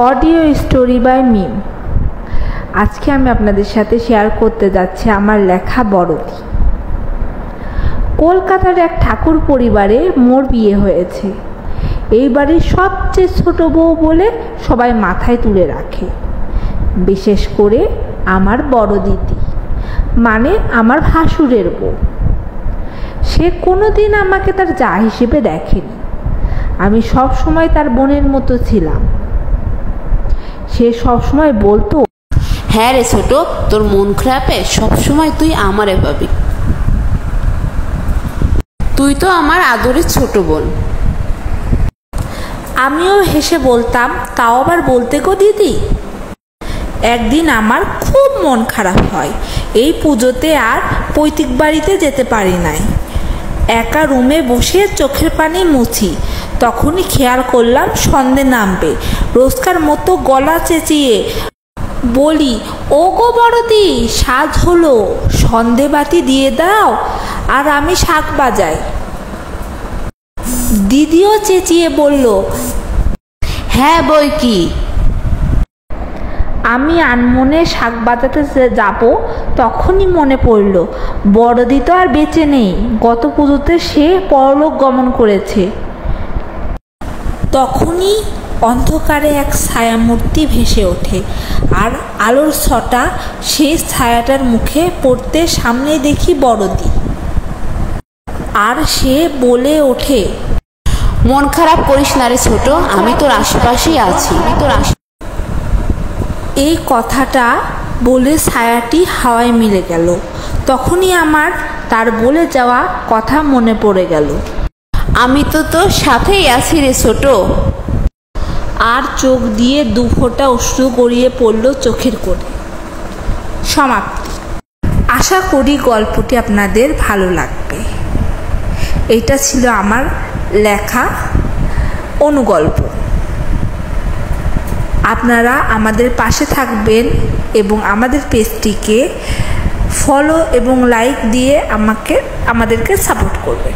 Audio story by মিম। আজকে আমি আপনাদের সাথে শেয়ার করতে যাচ্ছি আমার লেখা বড়দি। কলকাতার এক ঠাকুর পরিবারে মোর বিয়ে হয়েছে। এই বাড়ির সবচেয়ে ছোট বউ বলে সবাই মাথায় তুলে রাখে, বিশেষ করে আমার বড় দিদি, মানে আমার ভাসুরের বউ। সে কোনোদিন আমাকে তার যা হিসেবে দেখেনি। আমি সব সময় তার বোনের মতো ছিলাম। সে সবসময় বলতো, হ্যাঁ রে ছোট, তোর মন খারাপে সবসময় তুই আমারে পাবি, তুই তো আমার আদরের ছোট বোন। আমিও হেসে বলতাম, তাও আবার বলতে গো দিদি। একদিন আমার খুব মন খারাপ হয়। এই পুজোতে আর পৈতৃক বাড়িতে যেতে পারি নাই। একা রুমে বসে চোখের পানি মুছি। তখনই খেয়াল করলাম সন্ধে নামবে। রোজকার মতো গলা চেঁচিয়ে বলি, ও গো বড়দি, সাজ হলো, সন্ধে বাতি দিয়ে দাও আর আমি শাঁখ বাজাই। দিদিও চেঁচিয়ে বলল, হ্যাঁ বই কি। আমি আনমনে শাঁখ বাজাতে যাব, তখনই মনে পড়ল বড়দি তো আর বেঁচে নেই। গত পুজোতে সে পরলোক গমন করেছে। তখনই অন্ধকারে এক ছায়ামূর্তি ভেসে ওঠে, আর আলোর ছটা সেই ছায়াটার মুখে পড়তে সামনে দেখি বড়দি। আর সে বলে ওঠে, মন খারাপ করিস না রে ছোট, আমি তোর আশেপাশেই আছি। এই কথাটা বলে ছায়াটি হাওয়ায় মিলে গেল। তখনই আমার তার বলে যাওয়া কথা মনে পড়ে গেল, আমি তো তোর সাথেই আছি রে ছোট। আর চোখ দিয়ে দু ফোঁটা অশ্রু গড়িয়ে পড়ল চোখের কোণে। সমাপ্তি। আশা করি গল্পটি আপনাদের ভালো লাগবে। এটা ছিল আমার লেখা অনুগল্প। আপনারা আমাদের পাশে থাকবেন এবং আমাদের পেজটিকে ফলো এবং লাইক দিয়ে আমাদেরকে সাপোর্ট করবেন।